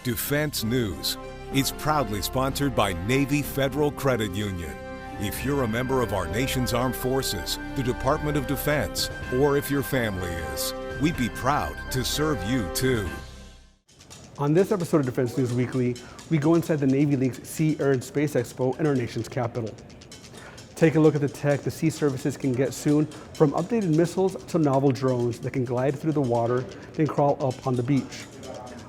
Defense News. It's proudly sponsored by Navy Federal Credit Union. If you're a member of our nation's armed forces, the Department of Defense, or if your family is, we'd be proud to serve you too. On this episode of Defense News Weekly, we go inside the Navy League's Sea, Air, and Space Expo in our nation's capital. Take a look at the tech the sea services can get soon, from updated missiles to novel drones that can glide through the water, then crawl up on the beach.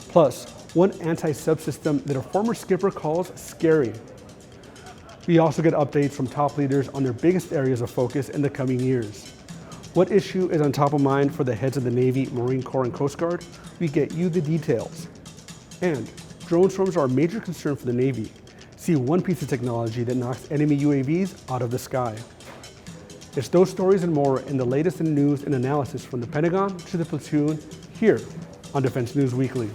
Plus, one anti-subsystem that a former skipper calls scary. We also get updates from top leaders on their biggest areas of focus in the coming years. What issue is on top of mind for the heads of the Navy, Marine Corps, and Coast Guard? We get you the details. And drone swarms are a major concern for the Navy. See one piece of technology that knocks enemy UAVs out of the sky. It's those stories and more in the latest in news and analysis from the Pentagon to the platoon here on Defense News Weekly.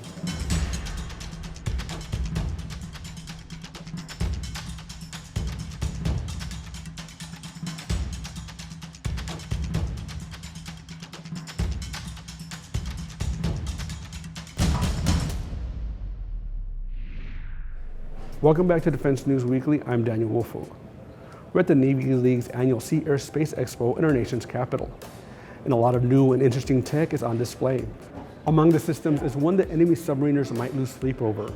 Welcome back to Defense News Weekly. I'm Daniel Woolfolk. We're at the Navy League's annual Sea, Air, Space Expo in our nation's capital. And a lot of new and interesting tech is on display. Among the systems is one that enemy submariners might lose sleep over.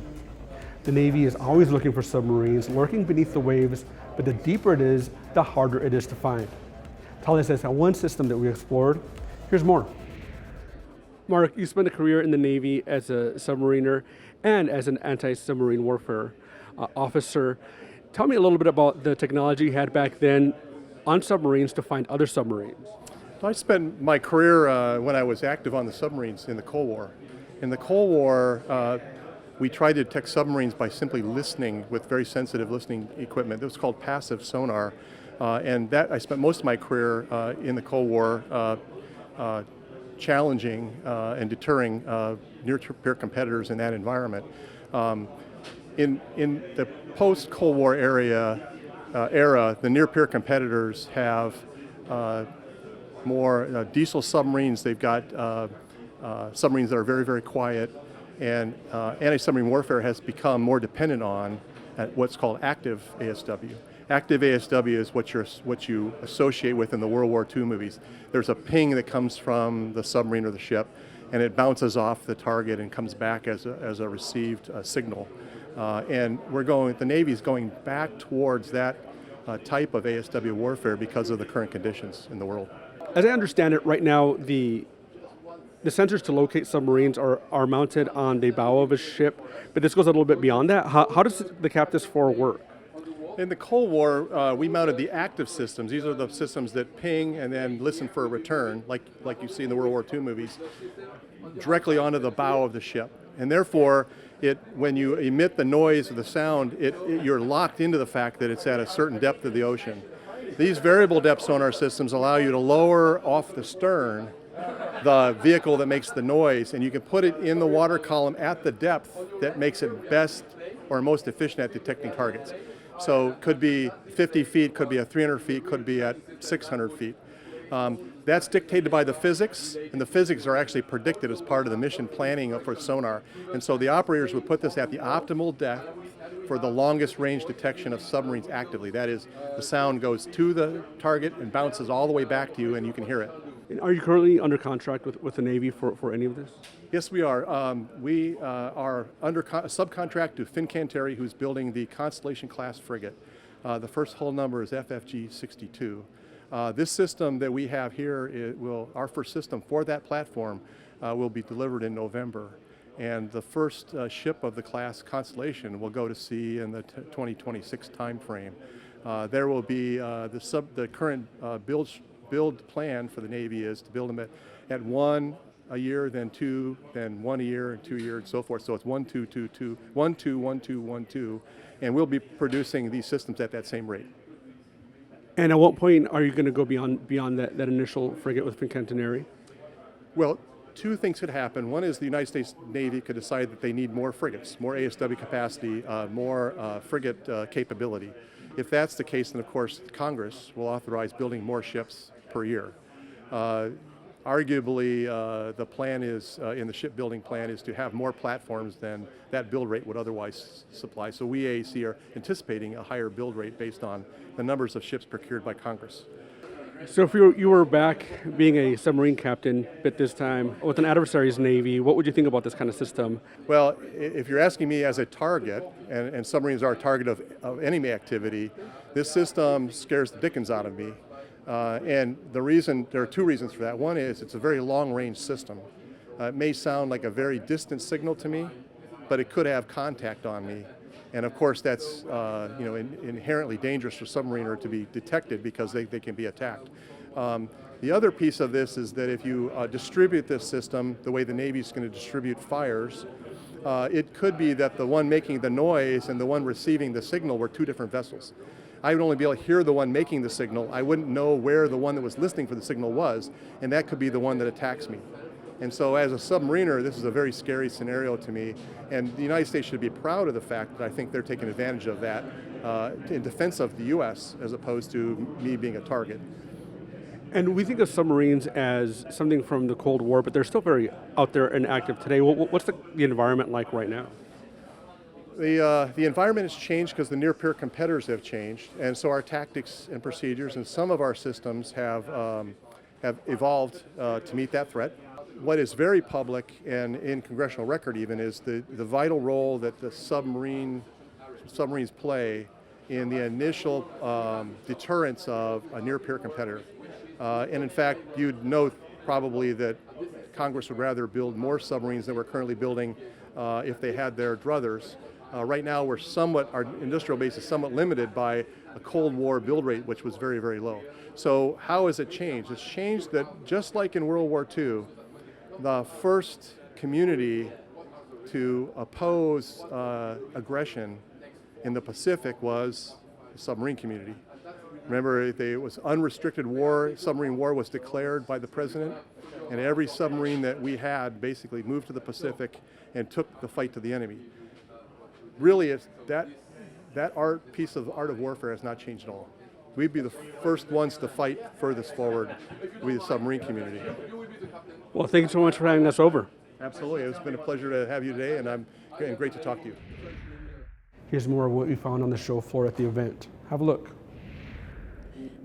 The Navy is always looking for submarines lurking beneath the waves, but the deeper it is, the harder it is to find. Telling us that's one system that we explored. Here's more. Mark, you spent a career in the Navy as a submariner and as an anti-submarine warfare officer. Tell me a little bit about the technology you had back then on submarines to find other submarines. I spent my career when I was active on the submarines in the Cold War. In the Cold War, we tried to detect submarines by simply listening with very sensitive listening equipment. It was called passive sonar. And that I spent most of my career in the Cold War challenging and deterring near-peer competitors in that environment. In the post-Cold War era, the near-peer competitors have more diesel submarines. They've got submarines that are very, very quiet, and anti-submarine warfare has become more dependent on what's called active ASW. Active ASW is what you associate with in the World War II movies. There's a ping that comes from the submarine or the ship, and it bounces off the target and comes back as a received signal. And the Navy's going back towards that type of ASW warfare because of the current conditions in the world. As I understand it, right now the sensors to locate submarines are mounted on the bow of a ship, but this goes a little bit beyond that. How does the Captus 4 work? In the Cold War, we mounted the active systems. These are the systems that ping and then listen for a return, like you see in the World War II movies, directly onto the bow of the ship. And therefore, when you emit the noise or the sound, you're locked into the fact that it's at a certain depth of the ocean. These variable depth sonar systems allow you to lower off the stern the vehicle that makes the noise, and you can put it in the water column at the depth that makes it best or most efficient at detecting targets. So it could be 50 feet, could be at 300 feet, could be at 600 feet. That's dictated by the physics, and the physics are actually predicted as part of the mission planning for sonar. And so the operators would put this at the optimal depth for the longest range detection of submarines actively. That is, the sound goes to the target and bounces all the way back to you, and you can hear it. And are you currently under contract with the Navy for any of this? Yes, we are. We are under a subcontract to Fincantieri, who's building the Constellation-class frigate. The first hull number is FFG 62. This system that we have here, our first system for that platform will be delivered in November. And the first ship of the class Constellation will go to sea in the 2026 timeframe. There will be the current build plan for the Navy is to build them at one a year, then two, then 1 year, and 2 years, and so forth. So it's 1, 2, 2, 2, 1, 2, 1, 2, 1, 2, and we'll be producing these systems at that same rate. And at what point are you going to go beyond that initial frigate with Fincantieri? Well, two things could happen. One is the United States Navy could decide that they need more frigates, more ASW capacity, more frigate capability. If that's the case, then of course Congress will authorize building more ships per year. Arguably, the plan is, in the shipbuilding plan, is to have more platforms than that build rate would otherwise supply. So we AEC are anticipating a higher build rate based on the numbers of ships procured by Congress. So if you were back being a submarine captain, but this time with an adversary's Navy, what would you think about this kind of system? Well, if you're asking me as a target, and submarines are a target of enemy activity, this system scares the dickens out of me. And there are two reasons for that. One is it's a very long-range system. It may sound like a very distant signal to me, but it could have contact on me. And of course, that's inherently dangerous for a submariner to be detected because they can be attacked. The other piece of this is that if you distribute this system the way the Navy's going to distribute fires, it could be that the one making the noise and the one receiving the signal were two different vessels. I would only be able to hear the one making the signal. I wouldn't know where the one that was listening for the signal was, and that could be the one that attacks me. And so as a submariner, this is a very scary scenario to me, and the United States should be proud of the fact that I think they're taking advantage of that in defense of the U.S. as opposed to me being a target. And we think of submarines as something from the Cold War, but they're still very out there and active today. What's the environment like right now? The environment has changed because the near-peer competitors have changed, and so our tactics and procedures and some of our systems have evolved to meet that threat. What is very public and in congressional record even is the vital role that the submarines play in the initial deterrence of a near-peer competitor. And in fact, you'd note probably that Congress would rather build more submarines than we're currently building if they had their druthers. Right now, our industrial base is somewhat limited by a Cold War build rate, which was very, very low. So how has it changed? It's changed that just like in World War II, the first community to oppose aggression in the Pacific was the submarine community. Remember, it was unrestricted war. Submarine war was declared by the president, and every submarine that we had basically moved to the Pacific and took the fight to the enemy. Really, it's that piece of the art of warfare has not changed at all. We'd be the first ones to fight furthest forward with the submarine community. Well, thank you so much for having us over. Absolutely. It's been a pleasure to have you today, and great to talk to you. Here's more of what we found on the show floor at the event. Have a look.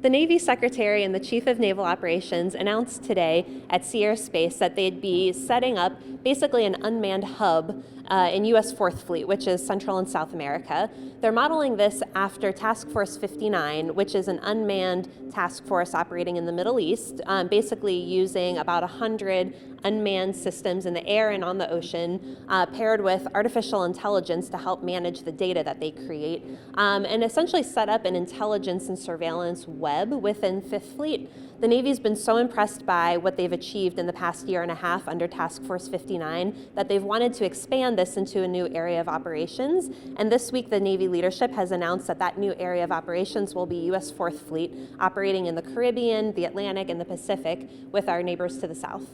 The Navy Secretary and the Chief of Naval Operations announced today at Sea Air Space that they'd be setting up basically an unmanned hub in U.S. 4th Fleet, which is Central and South America. They're modeling this after Task Force 59, which is an unmanned task force operating in the Middle East, basically using about 100 unmanned systems in the air and on the ocean, paired with artificial intelligence to help manage the data that they create, and essentially set up an intelligence and surveillance web within 5th Fleet. The Navy's been so impressed by what they've achieved in the past year and a half under Task Force 59 that they've wanted to expand this into a new area of operations. And this week, the Navy leadership has announced that that new area of operations will be U.S. 4th Fleet, operating in the Caribbean, the Atlantic, and the Pacific with our neighbors to the south.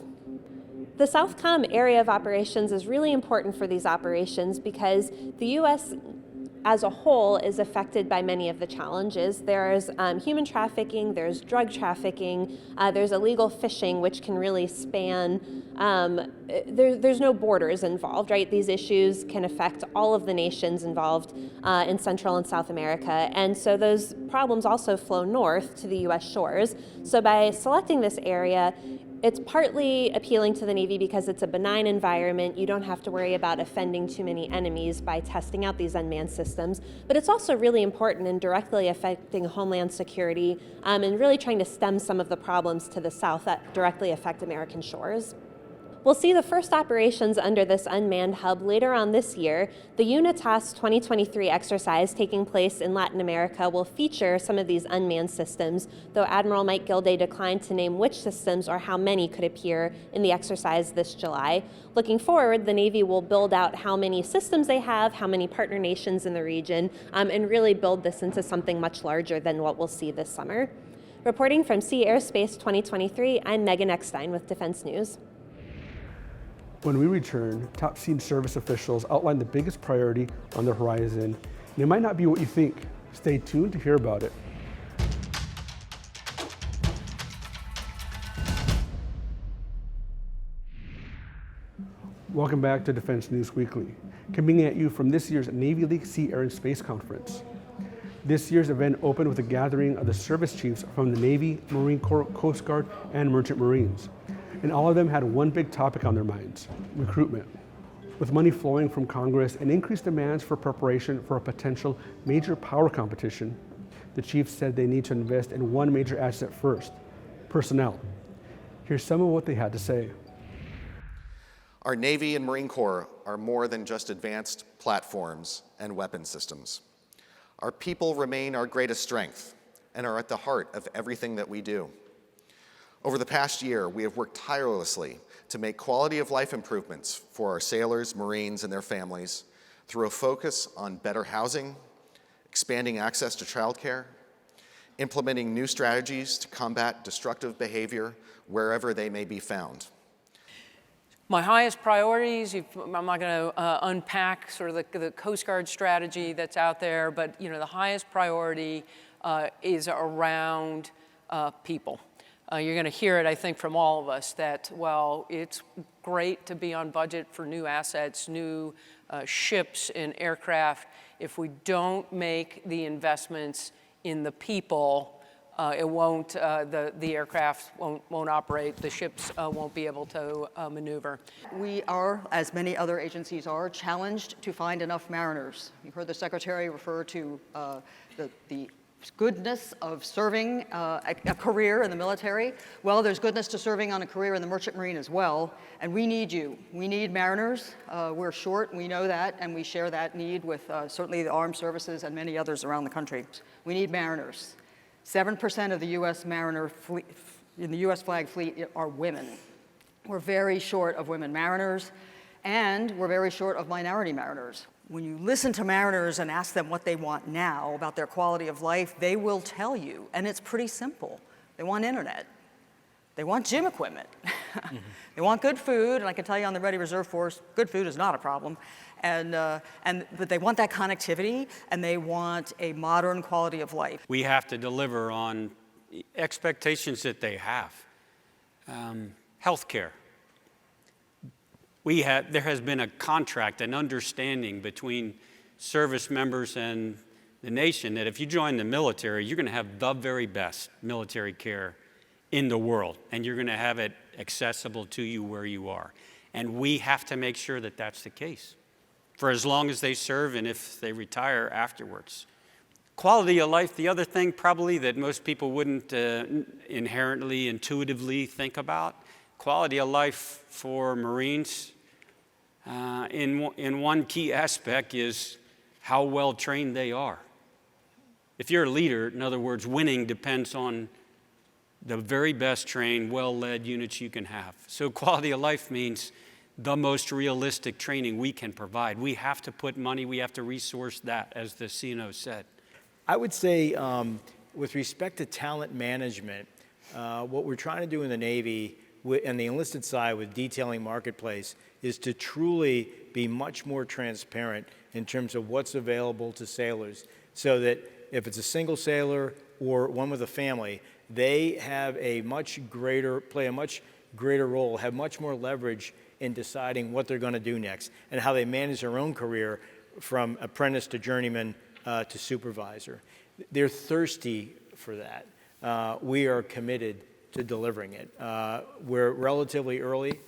The Southcom area of operations is really important for these operations because the U.S. as a whole is affected by many of the challenges. There's human trafficking, there's drug trafficking, there's illegal fishing, which can really span, there's no borders involved, right? These issues can affect all of the nations involved in Central and South America. And so those problems also flow north to the US shores. So by selecting this area, it's partly appealing to the Navy because it's a benign environment. You don't have to worry about offending too many enemies by testing out these unmanned systems. But it's also really important in directly affecting homeland security and really trying to stem some of the problems to the south that directly affect American shores. We'll see the first operations under this unmanned hub later on this year. The UNITAS 2023 exercise taking place in Latin America will feature some of these unmanned systems, though Admiral Mike Gilday declined to name which systems or how many could appear in the exercise this July. Looking forward, the Navy will build out how many systems they have, how many partner nations in the region, and really build this into something much larger than what we'll see this summer. Reporting from Sea Air Space 2023, I'm Megan Eckstein with Defense News. When we return, top Sea Service officials outline the biggest priority on the horizon. And it might not be what you think. Stay tuned to hear about it. Welcome back to Defense News Weekly, coming at you from this year's Navy League Sea, Air, and Space Conference. This year's event opened with a gathering of the service chiefs from the Navy, Marine Corps, Coast Guard, and Merchant Marines. And all of them had one big topic on their minds: recruitment. With money flowing from Congress and increased demands for preparation for a potential major power competition, the chiefs said they need to invest in one major asset first: personnel. Here's some of what they had to say. Our Navy and Marine Corps are more than just advanced platforms and weapon systems. Our people remain our greatest strength and are at the heart of everything that we do. Over the past year, we have worked tirelessly to make quality of life improvements for our sailors, Marines, and their families through a focus on better housing, expanding access to childcare, implementing new strategies to combat destructive behavior wherever they may be found. My highest priorities, I'm not going to unpack sort of the Coast Guard strategy that's out there, but the highest priority is around people. You're going to hear it, I think, from all of us that, while it's great to be on budget for new assets, new ships and aircraft, if we don't make the investments in the people, it won't, the aircraft won't operate, the ships won't be able to maneuver. We are, as many other agencies are, challenged to find enough mariners. You heard the Secretary refer to the goodness of serving a career in the military. Well, there's goodness to serving on a career in the Merchant Marine as well, and we need you. We need mariners. We're short, we know that, and we share that need with certainly the armed services and many others around the country. We need mariners. 7% of the U.S. mariner fleet, in the U.S. flag fleet, are women. We're very short of women mariners, and we're very short of minority mariners. When you listen to mariners and ask them what they want now about their quality of life, they will tell you, and it's pretty simple. They want internet. They want gym equipment. They want good food, and I can tell you on the Ready Reserve Force, good food is not a problem. But they want that connectivity, and they want a modern quality of life. We have to deliver on expectations that they have. Healthcare. There has been a contract, an understanding between service members and the nation that if you join the military, you're going to have the very best military care in the world, and you're going to have it accessible to you where you are. And we have to make sure that that's the case for as long as they serve and if they retire afterwards. Quality of life, the other thing probably that most people wouldn't inherently, intuitively think about, quality of life for Marines in one key aspect is how well trained they are. If you're a leader, in other words, winning depends on the very best trained, well-led units you can have. So quality of life means the most realistic training we can provide. We have to put money, we have to resource that, as the CNO said. I would say with respect to talent management, what we're trying to do in the Navy and the enlisted side with detailing marketplace is to truly be much more transparent in terms of what's available to sailors, so that if it's a single sailor or one with a family, they have play a much greater role, have much more leverage in deciding what they're going to do next and how they manage their own career from apprentice to journeyman to supervisor. They're thirsty for that. We are committed to delivering it. We're relatively early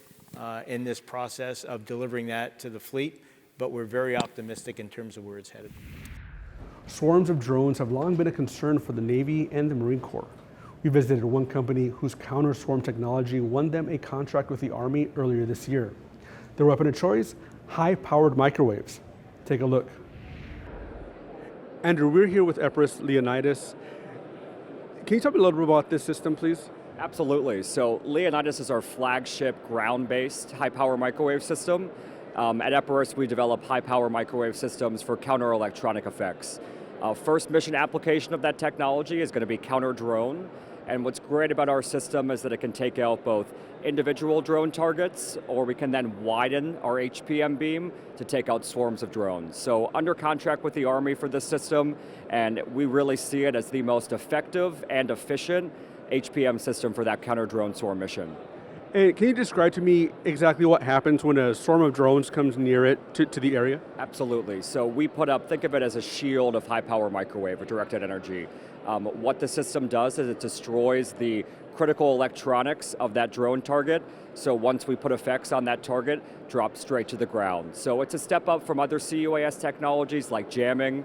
in this process of delivering that to the fleet, but we're very optimistic in terms of where it's headed. Swarms of drones have long been a concern for the Navy and the Marine Corps. We visited one company whose counter-swarm technology won them a contract with the Army earlier this year. Their weapon of choice? High-powered microwaves. Take a look. Andrew, we're here with Empress Leonidas. Can you tell me a little bit about this system, please? Absolutely. So Leonidas is our flagship ground-based high-power microwave system. At Empress, we develop high-power microwave systems for counter-electronic effects. First mission application of that technology is going to be counter-drone. And what's great about our system is that it can take out both individual drone targets, or we can then widen our HPM beam to take out swarms of drones. So under contract with the Army for this system, and we really see it as the most effective and efficient HPM system for that counter-drone swarm mission. And can you describe to me exactly what happens when a swarm of drones comes near it to the area? Absolutely. So we put up, think of it as a shield of high power microwave or directed energy. What the system does is it destroys the critical electronics of that drone target. So once we put effects on that target, drop straight to the ground. So it's a step up from other CUAS technologies like jamming,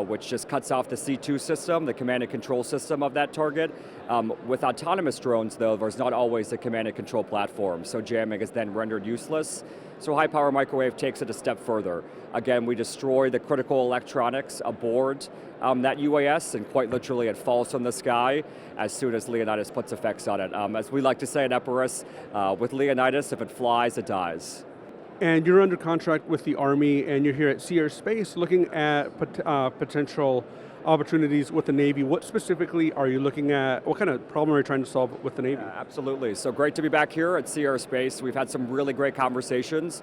which just cuts off the C2 system, the command and control system of that target. With autonomous drones, though, there's not always a command and control platform, so jamming is then rendered useless. So high power microwave takes it a step further. Again, we destroy the critical electronics aboard that UAS, and quite literally it falls from the sky as soon as Leonidas puts effects on it. As we like to say at Epirus, with Leonidas, if it flies, it dies. And you're under contract with the Army, and you're here at Sea Air Space looking at potential opportunities with the Navy. What specifically are you looking at? What kind of problem are you trying to solve with the Navy? Absolutely. So great to be back here at Sea Air Space. We've had some really great conversations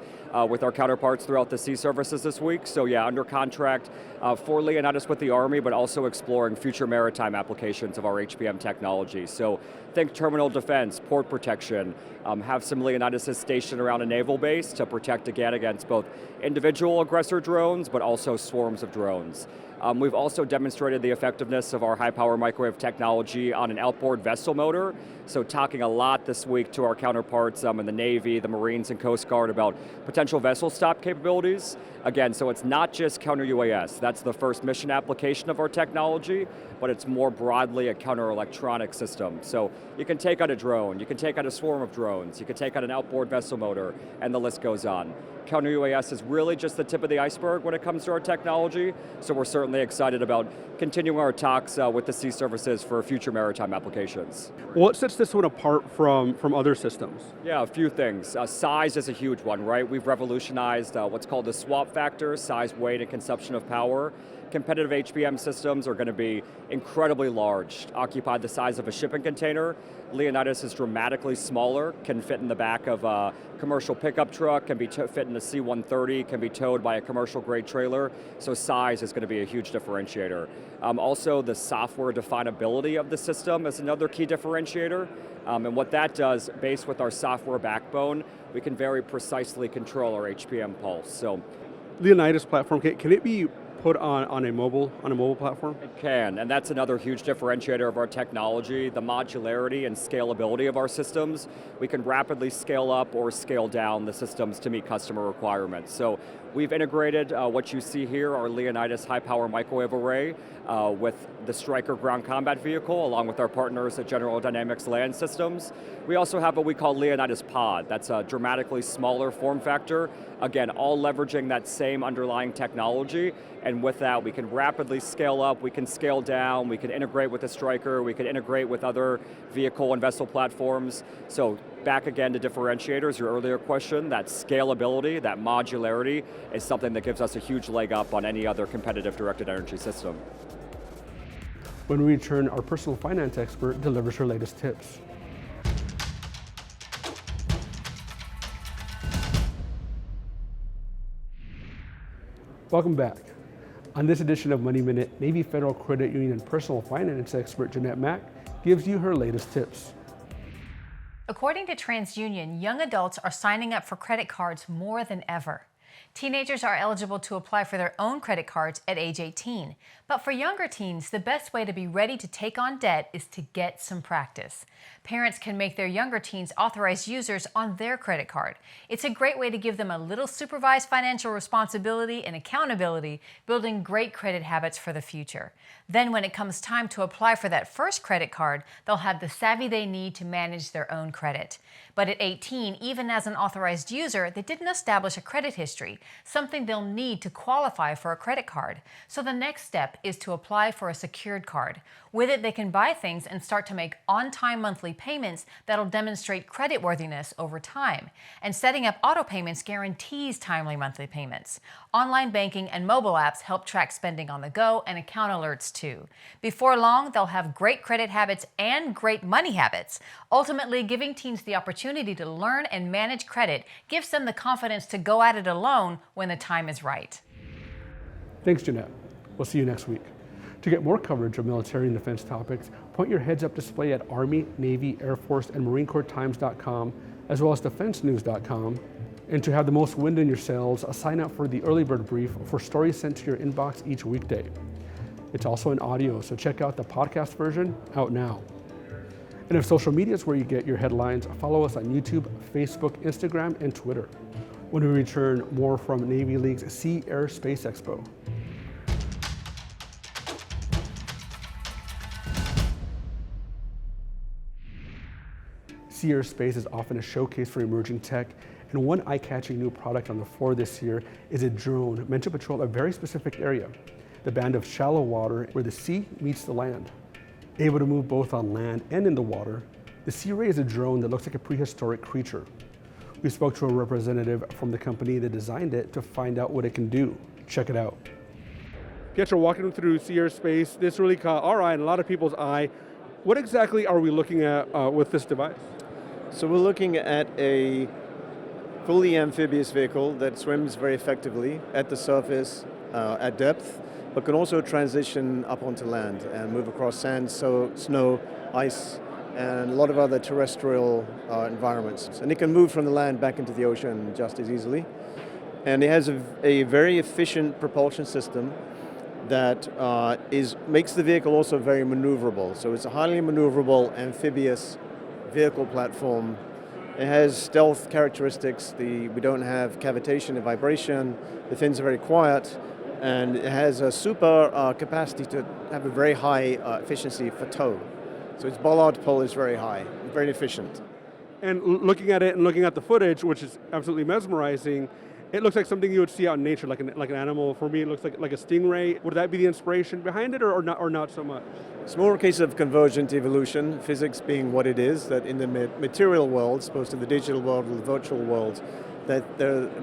with our counterparts throughout the sea services this week. So yeah, under contract for Leonidas with the Army, but also exploring future maritime applications of our HPM technology. So think terminal defense, port protection, have some Leonidas stationed around a naval base to protect again against both individual aggressor drones, but also swarms of drones. We've also demonstrated the effectiveness of our high power microwave technology on an outboard vessel motor. So talking a lot this week to our counterparts in the Navy, the Marines, and Coast Guard about potential vessel stop capabilities. Again, so it's not just counter UAS. That's the first mission application of our technology, but it's more broadly a counter electronic system. So you can take out a drone, you can take out a swarm of drones, you can take out an outboard vessel motor, and the list goes on. Counter UAS is really just the tip of the iceberg when it comes to our technology, so we're certainly excited about continuing our talks with the sea services for future maritime applications. What sets this one apart from other systems? Yeah, a few things. Size is a huge one, right? We've revolutionized what's called the swap factor, size, weight, and consumption of power. Competitive HPM systems are going to be incredibly large, occupy the size of a shipping container. Leonidas is dramatically smaller, can fit in the back of a commercial pickup truck, can be fit in a C-130, can be towed by a commercial grade trailer, so size is going to be a huge differentiator. Also, the software definability of the system is another key differentiator, and what that does, based with our software backbone, we can very precisely control our HPM pulse. So, Leonidas platform, can it be put on a mobile platform? It can, and that's another huge differentiator of our technology, the modularity and scalability of our systems. We can rapidly scale up or scale down the systems to meet customer requirements. So we've integrated what you see here, our Leonidas high power microwave array with the Stryker ground combat vehicle, along with our partners at General Dynamics Land Systems. We also have what we call Leonidas Pod. That's a dramatically smaller form factor. Again, all leveraging that same underlying technology, and with that we can rapidly scale up, we can scale down, we can integrate with the Stryker, we can integrate with other vehicle and vessel platforms. So back again to differentiators, your earlier question, that scalability, that modularity is something that gives us a huge leg up on any other competitive directed energy system. When we return, our personal finance expert delivers her latest tips. Welcome back. On this edition of Money Minute, Navy Federal Credit Union personal finance expert Jeanette Mack gives you her latest tips. According to TransUnion, young adults are signing up for credit cards more than ever. Teenagers are eligible to apply for their own credit cards at age 18. But for younger teens, the best way to be ready to take on debt is to get some practice. Parents can make their younger teens authorized users on their credit card. It's a great way to give them a little supervised financial responsibility and accountability, building great credit habits for the future. Then when it comes time to apply for that first credit card, they'll have the savvy they need to manage their own credit. But at 18, even as an authorized user, they didn't establish a credit history, something they'll need to qualify for a credit card. So the next step is to apply for a secured card. With it, they can buy things and start to make on-time monthly payments that'll demonstrate creditworthiness over time. And setting up auto payments guarantees timely monthly payments. Online banking and mobile apps help track spending on the go and account alerts too. Before long, they'll have great credit habits and great money habits. Ultimately, giving teens the opportunity to learn and manage credit gives them the confidence to go at it alone when the time is right. Thanks, Jeanette. We'll see you next week. To get more coverage of military and defense topics, point your heads-up display at Army, Navy, Air Force, and Marine Corps Times.com, as well as defensenews.com. And to have the most wind in your sails, sign up for the early bird brief for stories sent to your inbox each weekday. It's also in audio, so check out the podcast version out now. And if social media is where you get your headlines, follow us on YouTube, Facebook, Instagram, and Twitter. When we return, more from Navy League's Sea Air Space Expo. Sea Air Space is often a showcase for emerging tech, and one eye-catching new product on the floor this year is a drone meant to patrol a very specific area, the band of shallow water where the sea meets the land. Able to move both on land and in the water, the Sea Ray is a drone that looks like a prehistoric creature. We spoke to a representative from the company that designed it to find out what it can do. Check it out. Pietro, walking through Sea Air Space, this really caught our eye and a lot of people's eye. What exactly are we looking at with this device? So we're looking at a fully amphibious vehicle that swims very effectively at the surface at depth, but can also transition up onto land and move across sand, snow, ice, and a lot of other terrestrial environments. And it can move from the land back into the ocean just as easily. And it has a very efficient propulsion system that makes the vehicle also very maneuverable. So it's a highly maneuverable amphibious vehicle platform. It has stealth characteristics. We don't have cavitation and vibration. The fins are very quiet, and it has a super capacity to have a very high efficiency for tow. So its bollard pull is very high, very efficient. And looking at it and looking at the footage, which is absolutely mesmerizing, it looks like something you would see out in nature, like an animal. For me, it looks like a stingray. Would that be the inspiration behind it, or not so much? It's more a case of convergent evolution, physics being what it is, that in the material world, as opposed to the digital world or the virtual world, that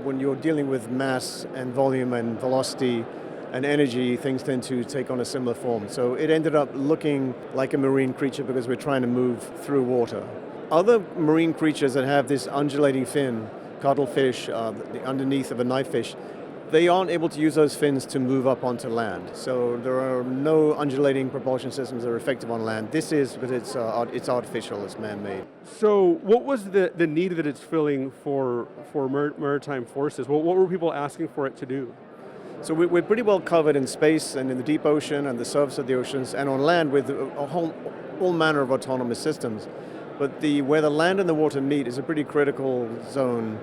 when you're dealing with mass and volume and velocity and energy, things tend to take on a similar form. So it ended up looking like a marine creature because we're trying to move through water. Other marine creatures that have this undulating fin, cuttlefish, the underneath of a knifefish, they aren't able to use those fins to move up onto land. So there are no undulating propulsion systems that are effective on land. This is, but it's artificial, it's man-made. So what was the need that it's filling for maritime forces? What were people asking for it to do? So we're pretty well covered in space and in the deep ocean and the surface of the oceans and on land with all manner of autonomous systems. But where the land and the water meet is a pretty critical zone.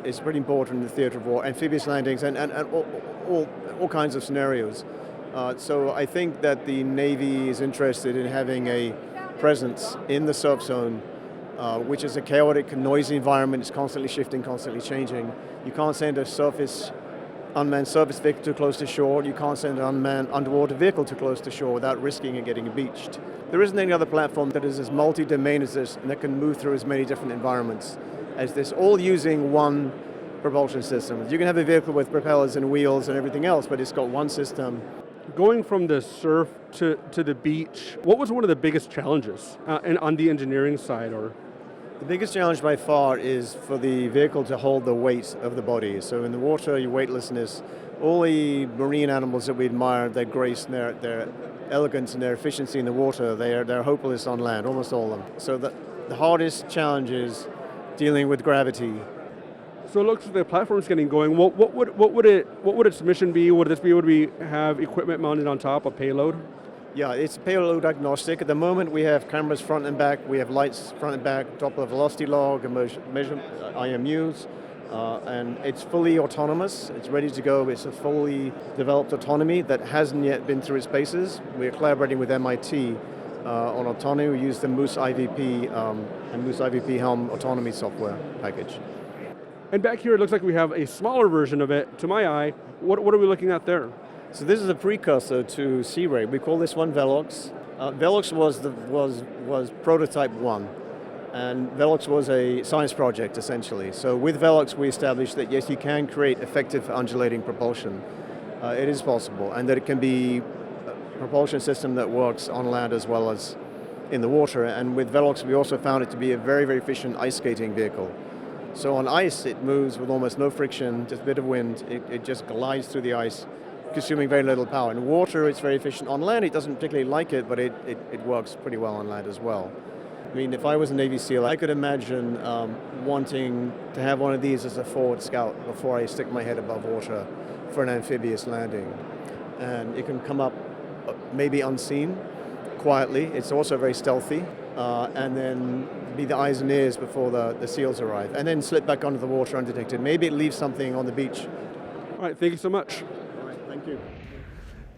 It's pretty important in the theater of war, amphibious landings and all kinds of scenarios. So I think that the Navy is interested in having a presence in the surf zone, which is a chaotic, noisy environment. It's constantly shifting, constantly changing. You can't send a unmanned surface vehicle too close to shore. You can't send an unmanned underwater vehicle too close to shore without risking it getting beached. There isn't any other platform that is as multi-domain as this and that can move through as many different environments as this, all using one propulsion system. You can have a vehicle with propellers and wheels and everything else, but it's got one system. Going from the surf to the beach, what was one of the biggest challenges and on the engineering side? Or the biggest challenge by far is for the vehicle to hold the weight of the body. So in the water, your weightlessness, all the marine animals that we admire, their grace and their elegance and their efficiency in the water, they're hopeless on land, almost all of them. So the hardest challenge is dealing with gravity. So it looks like the platform's getting going. What would its mission be? Would we have equipment mounted on top, a payload? Yeah, it's payload agnostic. At the moment, we have cameras front and back. We have lights front and back, Doppler velocity log, and measure IMUs, and it's fully autonomous. It's ready to go. It's a fully developed autonomy that hasn't yet been through its paces. We're collaborating with MIT on autonomy. We use the Moose IVP and Moose IVP Helm autonomy software package. And back here, it looks like we have a smaller version of it. To my eye, what are we looking at there? So this is a precursor to Sea Ray. We call this one Velox. Velox was prototype 1, and Velox was a science project essentially. So with Velox, we established that yes, you can create effective undulating propulsion. It is possible, and that it can be a propulsion system that works on land as well as in the water. And with Velox, we also found it to be a very, very efficient ice skating vehicle. So on ice, it moves with almost no friction, just a bit of wind. It just glides through the ice, consuming very little power. In water, it's very efficient. On land, it doesn't particularly like it, but it works pretty well on land as well. I mean, if I was a Navy SEAL, I could imagine wanting to have one of these as a forward scout before I stick my head above water for an amphibious landing. And it can come up maybe unseen, quietly. It's also very stealthy. And then be the eyes and ears before the SEALs arrive. And then slip back under the water undetected. Maybe it leaves something on the beach. All right, thank you so much. All right, thank you.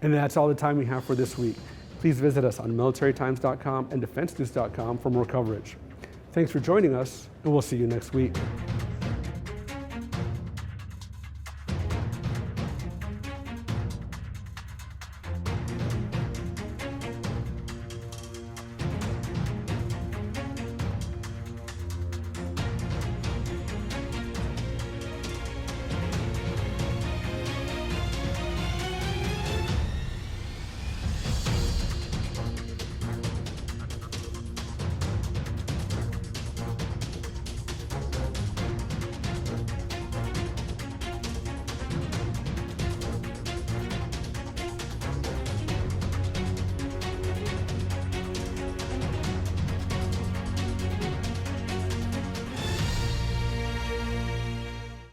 And that's all the time we have for this week. Please visit us on militarytimes.com and defensenews.com for more coverage. Thanks for joining us, and we'll see you next week.